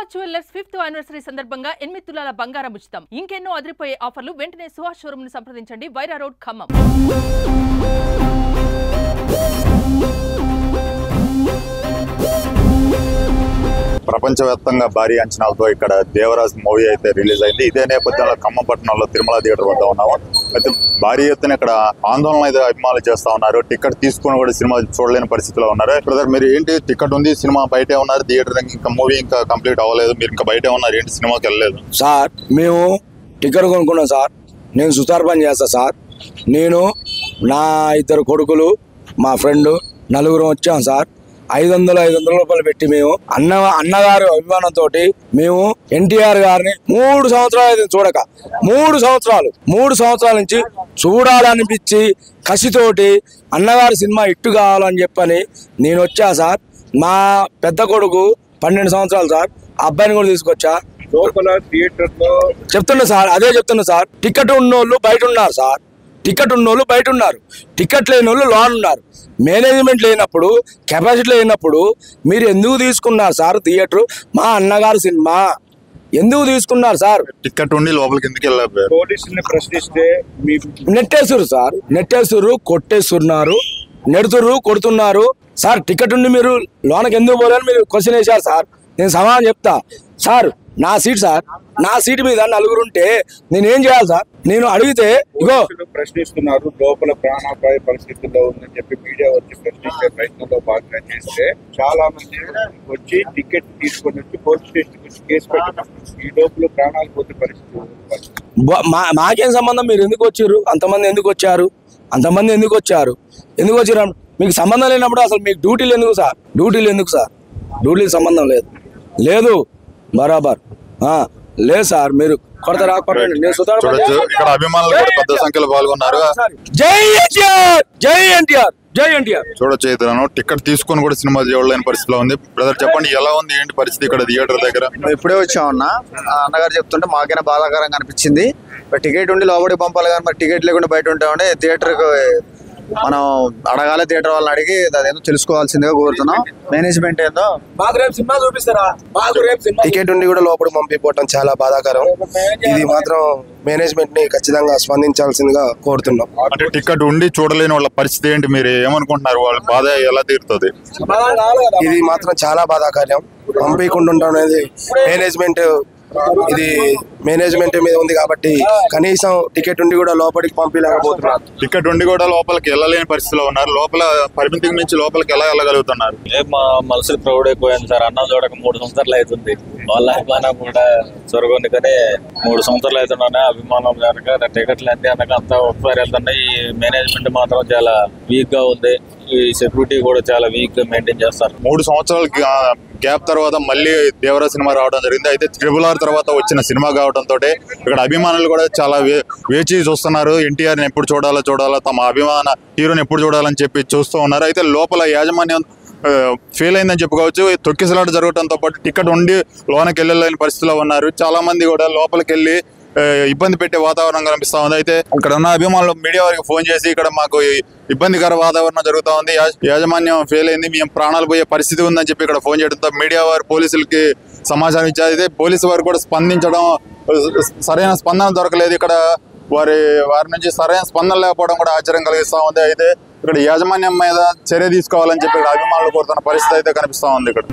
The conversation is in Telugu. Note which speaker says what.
Speaker 1: సుహాస్ జ్యువెలర్స్ 5th యానివర్సరీ సందర్భంగా 8 తులాల బంగారం ఉచితం. ఇంకెన్నో అదిరిపోయే ఆఫర్లు. వెంటనే సుహాస్ షోరూమ్ ను సంప్రదించండి. వైరా రోడ్, ఖమ్మం.
Speaker 2: ప్రపంచవ్యాప్తంగా భారీ అంచనాలతో ఇక్కడ దేవరాజ్ మూవీ అయితే రిలీజ్ అయింది. ఇదే నేపథ్యంలో ఖమ్మం పట్టణంలో తిరుమల థియేటర్ వద్ద ఉన్నాము. అయితే భారీ ఎత్తున ఇక్కడ ఆందోళన అయితే అభిమానులు చేస్తా ఉన్నారు. టికెట్ తీసుకుని కూడా సినిమా చూడలేని పరిస్థితిలో ఉన్నారు. బ్రదర్, మీరు ఏంటి, టికెట్ ఉంది, సినిమా బయటే ఉన్నారు, థియేటర్ ఇంకా మూవీ ఇంకా కంప్లీట్ అవ్వలేదు, మీరు ఇంకా బయటే ఉన్నారు, ఏంటి సినిమాకి వెళ్ళలేదు?
Speaker 3: సార్, మేము టికెట్ కొనుక్కున్నాం సార్. నేను సుతార్ పని చేస్తా సార్. నేను నా 2 కొడుకులు, మా ఫ్రెండ్ నలుగురు వచ్చాం సార్. 500 రూపాయలు పెట్టి మేము అన్నగారు అభిమానంతో మేము ఎన్టీఆర్ గారిని 3 సంవత్సరాలు చూడక 3 సంవత్సరాల నుంచి చూడాలనిపించి కసితోటి అన్నగారి సినిమా ఇట్టు కావాలని చెప్పని నేను వచ్చా సార్. మా పెద్ద కొడుకు 12 సంవత్సరాలు సార్. అబ్బాయిని కూడా తీసుకొచ్చా.
Speaker 4: లోపల థియేటర్ లో
Speaker 3: చెప్తున్నా సార్, అదే చెప్తున్నా సార్. టికెట్ ఉన్నోళ్ళు బయట ఉన్నారు సార్. టికెట్ ఉన్నోళ్ళు బయట ఉన్నారు, టికెట్ లేని వాళ్ళు లోన్ ఉన్నారు. మేనేజ్మెంట్ లేనప్పుడు, కెపాసిటీ లేనప్పుడు మీరు ఎందుకు తీసుకున్నారు సార్ థియేటర్? మా అన్నగారు సినిమా ఎందుకు తీసుకున్నారు సార్?
Speaker 2: టికెట్ ఉండి లోపలికి ఎందుకు వెళ్ళారు?
Speaker 4: పోలీసుల్ని ప్రశ్నిస్తే
Speaker 3: నెట్టేస్తురు సార్, నెట్టేస్తురు, కొట్టేస్తున్నారు, నెడుతురు, కొడుతున్నారు సార్. టికెట్ ఉండి మీరు లోనకి ఎందుకు పోలేని మీరు క్వశ్చన్ వేశారు సార్. నేను సమాధానం చెప్తా సార్. నా సీట్ సార్, నా సీట్ మీద 4 ఉంటే నేనేం చేయాలి సార్? నేను అడిగితే ఇగో
Speaker 4: ప్రశ్నిస్తున్నారు, లోపల ప్రాణాపాయ పరిస్థితుల్లో ఉందని చెప్పి మీడియా వచ్చి ప్రశ్నించే ప్రయత్నంలో భాగంగా చేస్తే చాలా మంది వచ్చి టికెట్ తీసుకొని వచ్చి పోలీస్ స్టేషన్ వచ్చి కేసు పెట్టారు. ఈ లోపల ప్రాణాలు పోతే పరిస్థితి
Speaker 3: మాకేం సంబంధం? మీరు ఎందుకు వచ్చారు? అంతమంది ఎందుకు వచ్చారు? ఎందుకు వచ్చారు? మీకు సంబంధం లేనప్పుడు అసలు మీకు డ్యూటీలు ఎందుకు సార్? డ్యూటీలు సంబంధం లేదు బరాబర్ లేదు సార్. మీరు కొడతారా?
Speaker 2: ఇక్కడ అభిమానులు కూడా పెద్ద సంఖ్యలో పాల్గొన్నారు.
Speaker 3: జై ఎన్టీఆర్, జై ఎన్టీఆర్, జై ఎన్టీఆర్.
Speaker 2: చూడొచ్చు, ఇతను టికెట్ తీసుకొని కూడా సినిమా చూడలేని పరిస్థితిలో ఉంది. బ్రదర్, చెప్పండి, ఎలా ఉంది, ఏంటి పరిస్థితి ఇక్కడ థియేటర్ దగ్గర?
Speaker 5: ఇప్పుడే వచ్చామన్నా, అన్నగారు చెప్తుంటే మాకైనా బాధాకరంగా అనిపించింది. టికెట్ ఉండి లోపలికి పంపాలి కానీ మరి టికెట్ లేకుండా బయట ఉంటామంటే థియేటర్కి మనం అడగాలి. థియేటర్ వాళ్ళని అడిగి అదేందో తెలుసుకోవాల్సిందిగా కోరుతున్నాం. మేనేజ్మెంట్ ఏందో
Speaker 3: సినిమా చూపిస్తారా?
Speaker 6: టికెట్ ఉండి కూడా లోపలికి పంపిపోవటం చాలా బాధాకరం. ఇది మాత్రం మేనేజ్మెంట్ ని ఖచ్చితంగా స్పందించాల్సిందిగా కోరుతున్నాం.
Speaker 2: అంటే టికెట్ ఉండి చూడలేని వాళ్ళ పరిస్థితి ఏంటి, మీరు ఏమనుకుంటున్నారు? వాళ్ళ బాధ ఎలా తీరుతుంది?
Speaker 6: ఇది మాత్రం చాలా బాధాకరం. పంపించకుండా ఉండడం అనేది మేనేజ్మెంట్ మీద ఉంది కాబట్టి కనీసం టికెట్ ఉండి కూడా లోపలికి పంపించలేకపోతున్నారు.
Speaker 2: టికెట్ ఉండి కూడా లోపలికి వెళ్ళలేని పరిస్థితిలో ఉన్నారు. లోపల పరిమితికి మించి లోపలికి ఎలా వెళ్ళగలుగుతున్నారు?
Speaker 7: మా మనసులు ప్రౌడ్ అయిపోయింది సార్. అన్నం చూడక 3 సంవత్సరాలు అవుతుంది. వాళ్ళ అభిమానం కూడా చొరగొంది కానీ 3 సంవత్సరాలు అవుతున్నాయి. అభిమానం కనుక టికెట్లు అన్ని అనక అంతా ఒకసారి వెళ్తున్నాయి. ఈ మేనేజ్మెంట్ మాత్రం చాలా వీక్ గా ఉంది. ఈ సెక్యూరిటీ కూడా చాలా వీక్ గా మెయింటైన్ చేస్తారు.
Speaker 2: 3 సంవత్సరాల గ్యాప్ తర్వాత మళ్ళీ దేవరాజ్ సినిమా రావడం జరిగింది. అయితే RRR తర్వాత వచ్చిన సినిమా కావడంతో ఇక్కడ అభిమానులు కూడా చాలా వేచి చూస్తున్నారు. ఎన్టీఆర్ని ఎప్పుడు చూడాలో, తమ అభిమాన హీరోని ఎప్పుడు చూడాలని చెప్పి చూస్తూ ఉన్నారు. అయితే లోపల యాజమాన్యం ఫెయిల్ అయిందని చెప్పుకోవచ్చు. తొక్కిసలాట జరగడంతో పాటు టికెట్ ఉండి లోనకి వెళ్ళలేని పరిస్థితిలో ఉన్నారు. చాలా మంది కూడా లోపలికి వెళ్ళి ఇబ్బంది పెట్టే వాతావరణం కనిపిస్తా ఉంది. అయితే ఇక్కడ ఉన్న అభిమానులు మీడియా వారికి ఫోన్ చేసి ఇక్కడ మాకు ఇబ్బందికర వాతావరణం జరుగుతూ ఉంది, యాజమాన్యం ఫెయిల్ అయింది, మేము ప్రాణాలు పోయే పరిస్థితి ఉందని చెప్పి ఇక్కడ ఫోన్ చేయడంతో మీడియా వారు పోలీసులకి సమాచారం ఇచ్చారు. అయితే పోలీసు వారు కూడా స్పందించడం, సరైన స్పందన దొరకలేదు. ఇక్కడ వారి నుంచి సరైన స్పందన లేకపోవడం కూడా ఆశ్చర్యం కలిగిస్తా ఉంది. అయితే ఇక్కడ యాజమాన్యం మీద చర్య తీసుకోవాలని చెప్పి ఇక్కడ అభిమానులు కోరుతున్న పరిస్థితి అయితే కనిపిస్తా ఉంది ఇక్కడ.